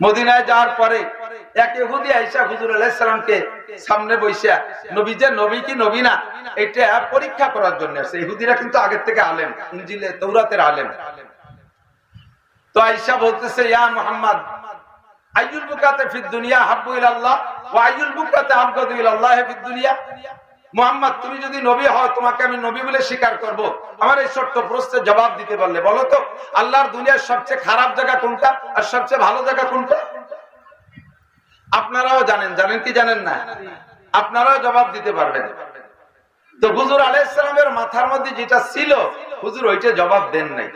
মদিনায় যাওয়ার পরে এক ইহুদি আয়েশা হুজুর আলাইহিস সালামকে সামনে বসিয়া নবী যে নবী কি নবী না এটা পরীক্ষা করার জন্য আসে। ইহুদিরা কিন্তু আগের থেকে আলেম, ইনজিলে তাওরাতের আলেম। তো আয়েশা বলতেছে, ইয়া মুহাম্মদ আইয়ুল বুকাতে ফিদ দুনিয়া হাব্বু ইলাল্লাহ ওয়া আইয়ুল বুকাতে আবগাদু ইলাল্লাহ ফিদ দুনিয়া। মুহাম্মদ, তুমি যদি নবী হও তোমাকে আমি নবী বলে স্বীকার করব। আমার এই ছোট্ট প্রশ্নের জবাব দিতে পারলে বলো তো আল্লাহর দুনিয়ার সবচেয়ে খারাপ জায়গা কোনটা আর সবচেয়ে ভালো জায়গা কোনটা? আপনারাও জানেন, জানেন কি জানেন না? আপনারাও জবাব দিতে পারবেন। তো হুজুর আলাইহিস সালামের মাথার মধ্যে যেটা ছিল হুজুর ওইটা জবাব দেন নাই।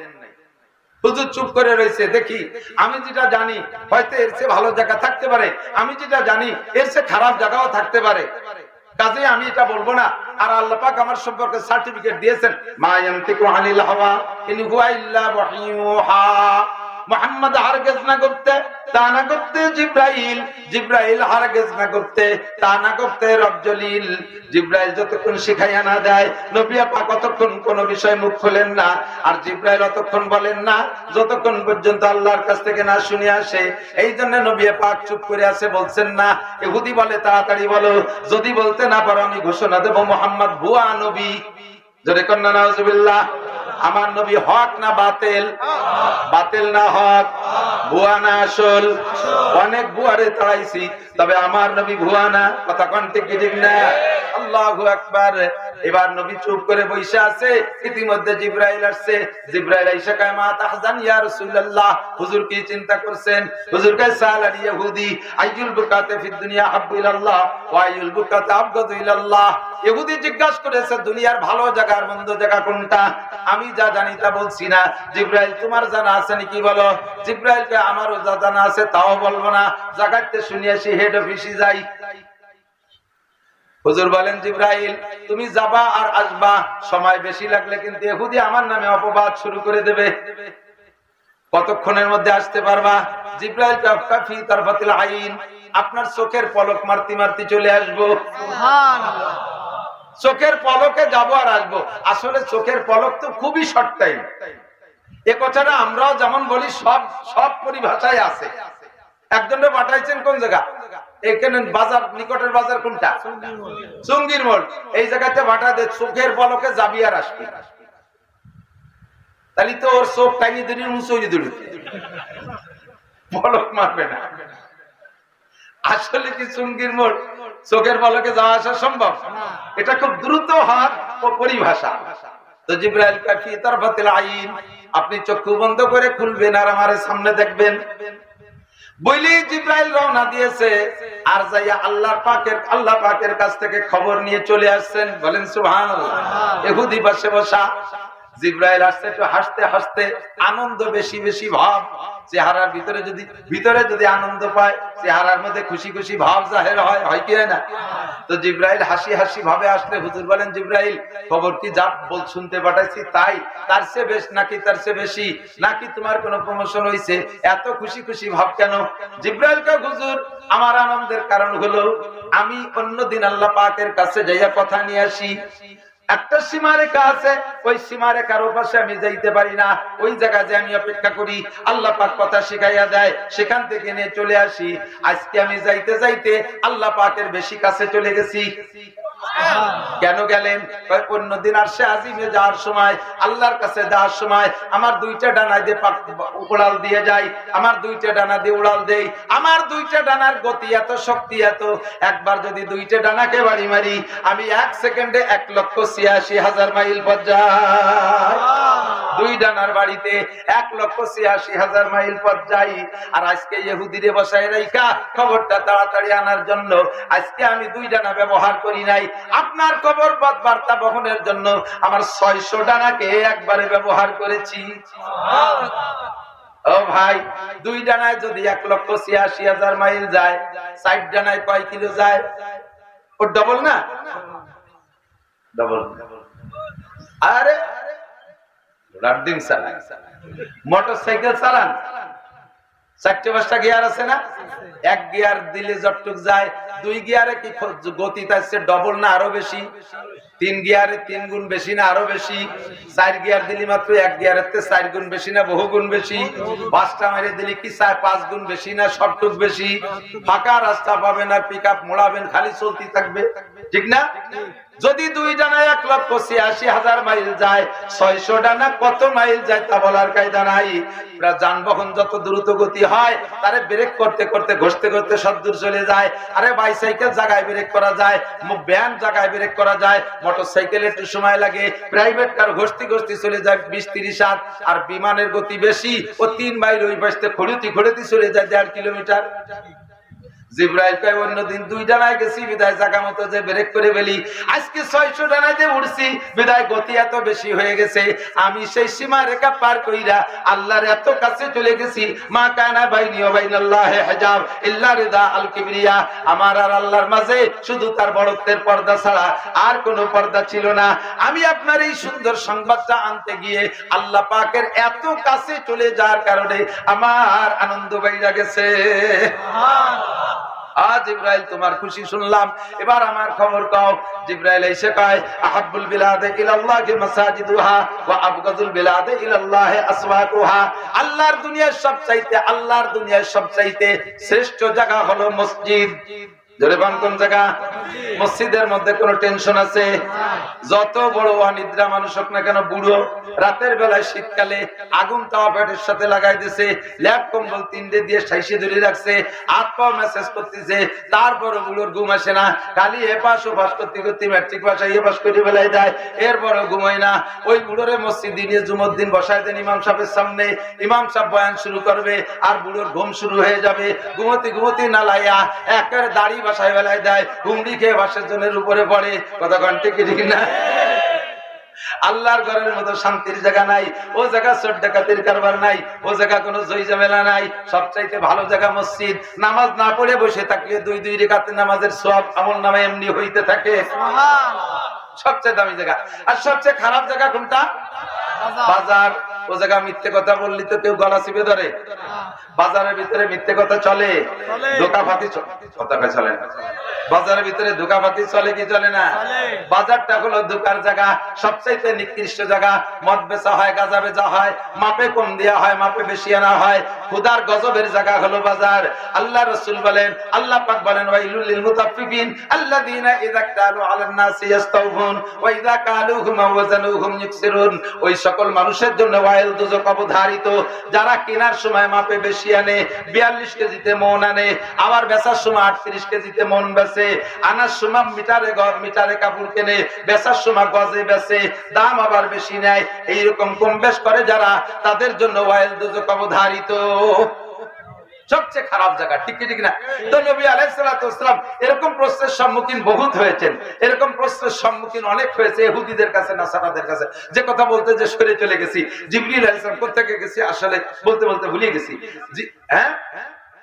হুজুর চুপ করে রয়েছে। দেখি আমি যেটা জানি হয়তো এর চেয়ে ভালো জায়গা থাকতে পারে, আমি যেটা জানি এর চেয়ে খারাপ জায়গাও থাকতে পারে, কাজে আমি এটা বলবো না। আর আল্লাহ পাক আমার সম্পর্কে সার্টিফিকেট দিয়েছেন, মা ইয়ানতিকু আনিল হাওয়া ইন হুয়া ইল্লা ওয়াহয়ুহা। মুহাম্মদ হারগিজ না করতে তা না করতে জিব্রাইল, জিব্রাইল হারগিজ না করতে তা না করতে রব জলিল। জিব্রাইল যতক্ষণ শিখাইয়া না দেয় নবী পাক ততক্ষণ কোন বিষয় মুখ খোলেন না, আর জিব্রাইল ততক্ষণ বলেন না যতক্ষণ পর্যন্ত আল্লাহর কাছ থেকে না শুনে আসে। এই জন্য নবী পাক চুপ করে আছে, বলছেন না। ইহুদি বলে তাড়াতাড়ি বলো, যদি বলতে না পারো আমি ঘোষণা দেব মুহাম্মদ ভুয়া নবী। জোরে কন্না নাউজুবিল্লাহ। আমার নবী হক না বাতিল? বাতিল না হক? ভুয়া না আসল? অনেক ভুয়ারে তাড়াইছি, তবে আমার নবী ভুয়া না। কথা কোন ঠিক ঠিক না? আল্লাহু আকবার। এবার নবী চুপ করে বসে আছে। ইতিমধ্যে জিব্রাইল আসছে। জিব্রাইল আইসা কয়, মা তাহজান ইয়া রাসূলুল্লাহ। হুজুর কি চিন্তা করছেন? হুজুর কয়, সালাল ইহুদি আইয়ুল বুকাতে ফিদ দুনিয়া হাব্বু ইলাল্লাহ ওয়া আইয়ুল বুকাতে আবগাদু ইলাল্লাহ। ইহুদি জিজ্ঞাসা করেছে দুনিয়ার ভালো জায়গা আর মন্দ জায়গা কোনটা? আমি যা জানি তা বলছি না। জিব্রাইল তোমার জানা আছে নাকি বলো? জিব্রাইল কে আমারও যা জানা আছে তাও বলবো না, জায়গাতে শুনে আসি, হেড অফিসে যাই। হুজুর বলেন, জিব্রাইল তুমি যাবা আর আসবা, সময় বেশি লাগলে কিন্তু ইহুদি আমার নামে অপবাদ শুরু করে দেবে। কতক্ষণের মধ্যে আসতে পারবা? জিব্রাইল কাফি তারফাতিল আইন, আপনার চোখের পলক মারতে মারতে চলে আসবো। সুবহানাল্লাহ। চোখের পলকে যাবো আর আসবো। আসলে চোখের পলক তো খুবই শর্ট টাইম। এ কথাটা আমরাও যেমন বলি সব সব পরিভাষায় আছে। একজনে পাঠাইছেন কোন জায়গা? এখানে বাজার, নিকটের বাজার কোনটা? চুঙ্গির মোড়। এই জায়গাতে পাঠা দে, চোখের পলকে যাবি আর আসবি। তাহলে তো ওর চোখ টাইনি দিন মুচড়ি দিল, পলক মারবে না। আসলে কি চুঙ্গির মোড় চোখের পলকে যাওয়া আসা সম্ভব? এটা খুব দ্রুত হওয়ার পরিভাষা। তো জিব্রাইল কাফি তারফাতিল আইন, আপনি চক্ষু বন্ধ করে খুলবেন আর আমার সামনে দেখবেন। বলি জিব্রাইল রওনা দিয়েছে আর যাইয়া আল্লাহ পাকের কাছ থেকে খবর নিয়ে চলে আসছেন। বলেন সুবহানাল্লাহ। ইহুদি পাশে বসা। জিব্রাইল আসছে একটু হাসতে হাসতে, আনন্দ বেশি বেশি ভাব চেহারার ভিতরে যদি আনন্দ পায় চেহারার মধ্যে খুশি খুশি ভাব জাহের হয়, হয় কি না? তো জিব্রাইল হাসি হাসি ভাবে আসলে হুজুর বলেন, জিব্রাইল খবর কি যা বল শুনতে পাঠাইছি তাই, তার চেয়ে বেশ নাকি তার চেয়ে বেশি, নাকি তোমার কোনো প্রমোশন হইছে? এত খুশি খুশি ভাব কেন? জিব্রাইল কে হুজুর আমার আনন্দের কারণ হলো আমি অন্যদিন আল্লাহ পাকের কাছে যাইয়া কথা নিয়ে আসি। একটা সীমারেখা আছে, ওই সীমারেখার ওপাশে আমি যাইতে পারি না। ওই জায়গায় যে আমি অপেক্ষা করি, আল্লাহ পাক কথা শিখাইয়া দেয়, সেখান থেকে নিয়ে চলে আসি। আজকে আমি যাইতে যাইতে আল্লাহ পাকের বেশি কাছে চলে গেছি। কেন গেলেন? অন্যদিন আরশে আজিমে যাওয়ার সময়, আল্লাহর কাছে যাওয়ার সময় আমার দুইটা ডানা দিয়ে উড়াল দিয়ে যাই, আমার দুইটা ডানা দিয়ে উড়াল দেই। আমার দুইটা ডানার গতি এত, শক্তি এত, একবার যদি দুইটা ডানাকে বাড়ি মারি আমি 1 সেকেন্ডে 1,86,000 মাইল পথ যাই। দুই ডানার বাড়িতে 1,86,000 মাইল পথ যাই। আর আজকে ইহুদিরে বসায় রাইখা খবরটা তাড়াতাড়ি আনার জন্য আজকে আমি দুই ডানা ব্যবহার করি নাই। আপনার খবর বার্তা বহনের জন্য আমার 600 ডানাকে একবারে ব্যবহার করেছি। ও ভাই, দুই ডানায় যদি 1,86,000 মাইল যায়, 60 ডানায় কয় কিলো যায়? ও ডবল না? ডবল। আরে রাডিং চালান, মোটরসাইকেল চালান, 4টে 5টা গিয়ার আছে না? এক গিয়ার দিলে যতটুক যায়, 2 গিয়ারে কি গতি তাইছে ডবল না আরো বেশি? 3 গিয়ারে 3 গুণ বেশি না আরো বেশি? 4 গিয়ার দিলি মাত্র 1 গিয়ারের থেকে 4 গুণ বেশি না বহু গুণ বেশি? 5টা মেরে দিলি কি 5 গুণ বেশি না সবটুক বেশি? ফাঁকা রাস্তা পাবেন আর পিকআপ মোড়াবেন, খালি চলতে থাকবে, ঠিক না? যদি 2 ডানা 1,86,000 মাইল যায়, 600 ডানা কত মাইল যায় তা বলার কায়দা নাই। যানবাহন যত দ্রুত গতি হয় তারে ব্রেক করতে করতে ঘষতে ঘষতে সদূর চলে যায়। আরে বাইসাইকেল জায়গায় ব্রেক করা যায়, ভ্যান জায়গায় ব্রেক করা যায়, মোটরসাইকেল একটু সময় লাগে, প্রাইভেট কার ঘষতে ঘষতে চলে যায় 20-30 হাত। আর বিমানের গতি বেশি, ও 3 মাইল ওই পাশে খড়িতে খড়িতে চলে যায় 1.5 কিলোমিটার। জিব্রাইল কয় অন্যদিন 2 ডানায় গেছি বিদায় জায়গা মতো যে ব্রেক করে ফেলি, আজকে 600 ডানায় উঠছি বিদায় গতি এত বেশি হয়ে গেছে, আমি সেই সীমা রেখা পার কইরা আল্লাহর এত কাছে চলে গেছি। মা কানা বাইনি ওয়া বাইনাল্লাহি হিজাব ইল্লা রিদা আল কিবরিয়া, আমার আর আল্লাহর মাঝে শুধু তার বড়ত্বের পর্দা ছাড়া আর কোনো পর্দা ছিল না। আমি আপনার এই সুন্দর সংবাদটা আনতে গিয়ে আল্লাহ পাকের এত কাছে চলে যাওয়ার কারণে আমার আনন্দ বাইরা গেছে। সুবহানাল্লাহ। জিব্রাইল তোমার খুশি শুনলাম, এবার আমার খবর কও। জিব্রাইল এসে কয় আহাব্বুল বিলাদে ইলাল্লাহি মাসাজিদুহা ওয়া আবগাদুল বিলাদে ইলাল্লাহি আসওয়াকুহা, আল্লাহর দুনিয়ার সবচাইতে শ্রেষ্ঠ জায়গা হলো মসজিদ। ধরে বান কোন জায়গা? মসজিদের মধ্যে কোনো টেনশন আছে? যত বড় অনিদ্রা মানুষ হোক না কেন, বুড়ো রাতের বেলায় শীতকালে আগুন তাওয়া পেটের সাথে লাগাই দিছে, ল্যাপ কম্বল 3টে দিয়ে সাইসে ধরে রাখছে, হাত পা মেসেজ করতেছে, তারপরে বুড়োর ঘুম আসে না, খালি এপাশ ওপাশ করতে করতে ম্যাট্রিক পাশে এপাশ করে বেলায় দেয়, এরপরে ঘুমায় না। ওই বুড়োরে মসজিদে নিয়ে জুমার দিন বসায় দেন ইমাম সাহেবের সামনে, ইমাম সাহেব বয়ান শুরু করবে আর বুড়োর ঘুম শুরু হয়ে যাবে। ঘুমোতে ঘুমোতে নালাইয়া একেবারে দাড়ি বাসায় বেলায় দেয়, হুমড়ি খেয়ে বাসের জনের উপরে পড়ে। কথা ঘন্টে কি ঠিক না? আল্লাহর ঘরের মতো শান্তির জায়গা নাই, ও জায়গা চোর ডাকাতির কারবার নাই, ও জায়গা কোনো জয় ঝামেলা নাই। সবচাইতে ভালো জায়গা মসজিদ। নামাজ না পড়ে বসে থাকলে 2 রাকাত নামাজের সওয়াব আমল নামে এমনি হইতে থাকে। সুবহানাল্লাহ। সবচেয়ে দামি জায়গা। আর সবচেয়ে খারাপ জায়গা কোনটা? বাজার। ও জায়গা মিথ্যে কথা বললি তো কেউ গলা চিপে ধরে? বাজারের ভিতরে মিথ্যে কথা চলে, ধোঁকাবাজি কথা চলে না। বাজারের ভিতরে ধোঁকাবাজি চলে কি চলে না? বাজারটা হলো ধোঁকার জায়গা, সবচাইতে নিকৃষ্ট জায়গা। মদ বেচা হয়, গাঁজা বেচা হয়, মাপে কম দেয়া হয়, মাপে বেশি আনা হয়। খুদার গজবের জায়গা হলো বাজার। আল্লাহ রাসূল বলেন, আল্লাহ পাক বলেন ওয়াইলুল লিল মুতাফফিফিন আল্লাযীনা ইযা কালু আলান নাসি ইস্তাওফুন ওয়া ইযা কালুহুম ওয়াজানুহুম ইউকসিরুন। ওই সকল মানুষের জন্য ওয়াইল দুজক অবধারিত, যারা কেনার সময় মাপে বেশি আনে, 42 কেজিতে মন আনে, আবার বেচার সময় 38 কেজিতে মন বেচে, আনার সময় মিটারে কাপড় কেনে, বেচার সময় গজে বেচে, দাম আবার বেশি নেয়। এইরকম কম বেশ করে যারা, তাদের জন্য ওয়াইল দুজক অবধারিত। সবচেয়ে খারাপ জায়গা, ঠিক ঠিক না? তো নবী আলাইহিস সালাতু ওয়াস সালাম এরকম প্রশ্নের সম্মুখীন বহুত হয়েছেন, এরকম প্রশ্নের সম্মুখীন অনেক হয়েছে ইহুদিদের কাছে, নাসারাদের কাছে। যে কথা বলতে যে সরে চলে গেছি, জিবরিল আলাইহিস সালাম কোথা থেকে গেছি আসলে বলতে বলতে ভুলে গেছি। হ্যাঁ,